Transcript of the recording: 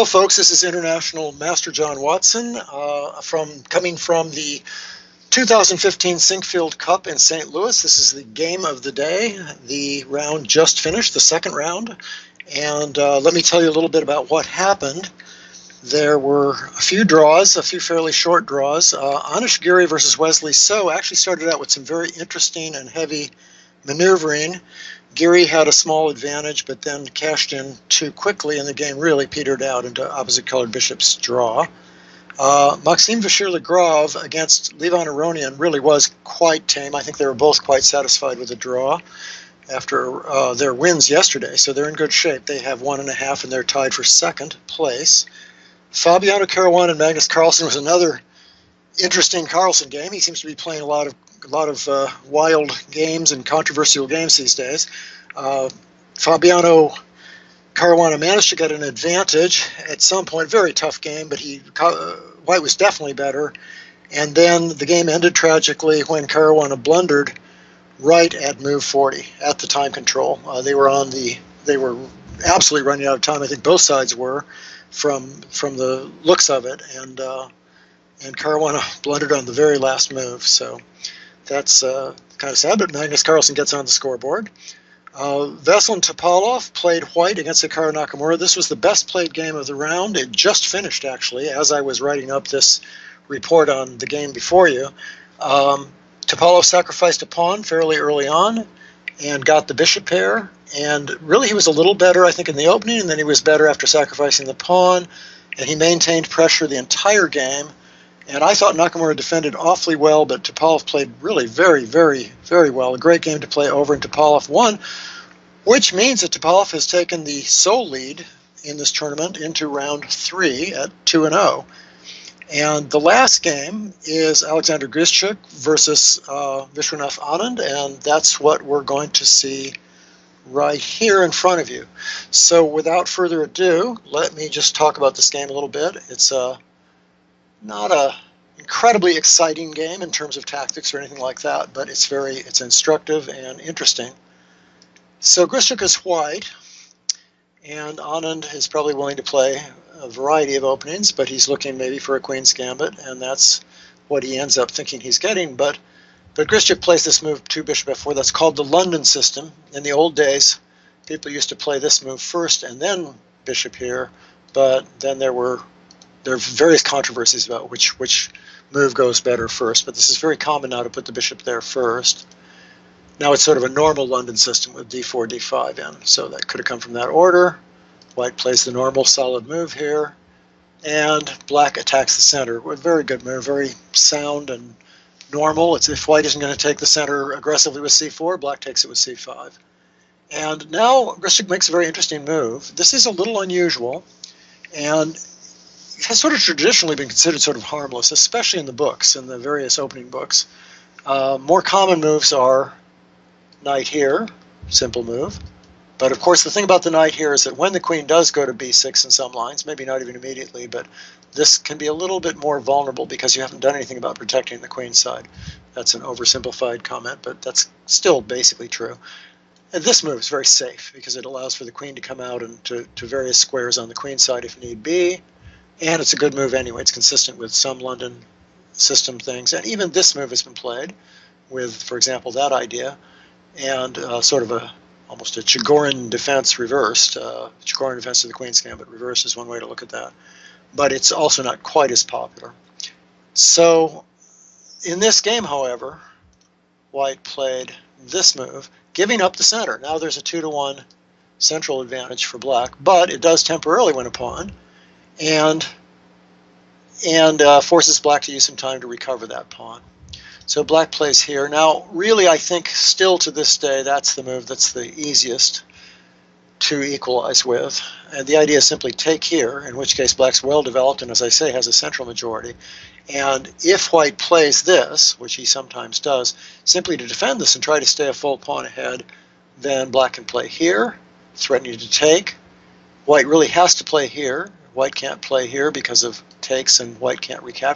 Hello, folks. This is International Master John Watson coming from the 2015 Sinquefield Cup in St. Louis. This is the game of the day. The round just finished, the second round. And let me tell you a little bit about what happened. There were a few draws, a few fairly short draws. Anand Giri versus Wesley So actually started out with some very interesting and heavy maneuvering. Giri had a small advantage, but then cashed in too quickly, and the game really petered out into opposite-colored bishops draw. Aronian and Vachier Lagrave against Aronian really was quite tame. I think they were both quite satisfied with the draw after their wins yesterday, so they're in good shape. They have 1.5, and they're tied for second place. Caruana and Magnus Carlsen was another interesting Carlsen game. He seems to be playing a lot of wild games and controversial games these days. Caruana managed to get an advantage at some point. Very tough game, but White was definitely better. And then the game ended tragically when Caruana blundered right at move 40 at the time control. They were absolutely running out of time. I think both sides were from the looks of it, and Caruana blundered on the very last move. So that's kind of sad, but Magnus Carlsen gets on the scoreboard. Vesel and Topalov played White against Hikaru Nakamura. This was the best played game of the round. It just finished, actually, as I was writing up this report on the game before you. Topalov sacrificed a pawn fairly early on and got the bishop pair. And really, he was a little better, I think, in the opening, and then he was better after sacrificing the pawn. And he maintained pressure the entire game. And I thought Nakamura defended awfully well, but Topalov played really very, very, very well. A great game to play over, and Topalov won, which means that Topalov has taken the sole lead in this tournament into round 3 at 2-0. And the last game is Alexander Grischuk versus Vishwanath Anand, and that's what we're going to see right here in front of you. So without further ado, let me just talk about this game a little bit. It's not a incredibly exciting game in terms of tactics or anything like that, but it's instructive and interesting. So Grischuk is White, and Anand is probably willing to play a variety of openings, but he's looking maybe for a Queen's Gambit, and that's what he ends up thinking he's getting. But Grischuk plays this move 2 bishop f4. That's called the London system. In the old days, people used to play this move first and then bishop here, but then there are various controversies about which move goes better first, but this is very common now to put the bishop there first. Now it's sort of a normal London system with d4, d5 in, so that could have come from that order. White plays the normal solid move here, and Black attacks the center. A very good move, very sound and normal. It's if White isn't going to take the center aggressively with c4, Black takes it with c5. And now Grischuk makes a very interesting move. This is a little unusual, and has sort of traditionally been considered sort of harmless, especially in the books, in the various opening books. More common moves are knight here, simple move. But of course, the thing about the knight here is that when the queen does go to b6 in some lines, maybe not even immediately, but this can be a little bit more vulnerable because you haven't done anything about protecting the queen side. That's an oversimplified comment, but that's still basically true. And this move is very safe because it allows for the queen to come out and to various squares on the queen side if need be. And it's a good move anyway. It's consistent with some London system things. And even this move has been played with, for example, that idea. And sort of almost a Chigorin defense reversed. Chigorin defense to the Queen's Gambit reversed is one way to look at that. But it's also not quite as popular. So in this game, however, White played this move, giving up the center. Now there's a 2-to-1 central advantage for Black, but it does temporarily win a pawn. And forces Black to use some time to recover that pawn. So Black plays here. Now, really, I think still to this day, that's the move that's the easiest to equalize with. And the idea is simply take here, in which case Black's well developed and, as I say, has a central majority. And if White plays this, which he sometimes does, simply to defend this and try to stay a full pawn ahead, then Black can play here, threatening to take. White really has to play here. White can't play here because of takes, and White can't recapture.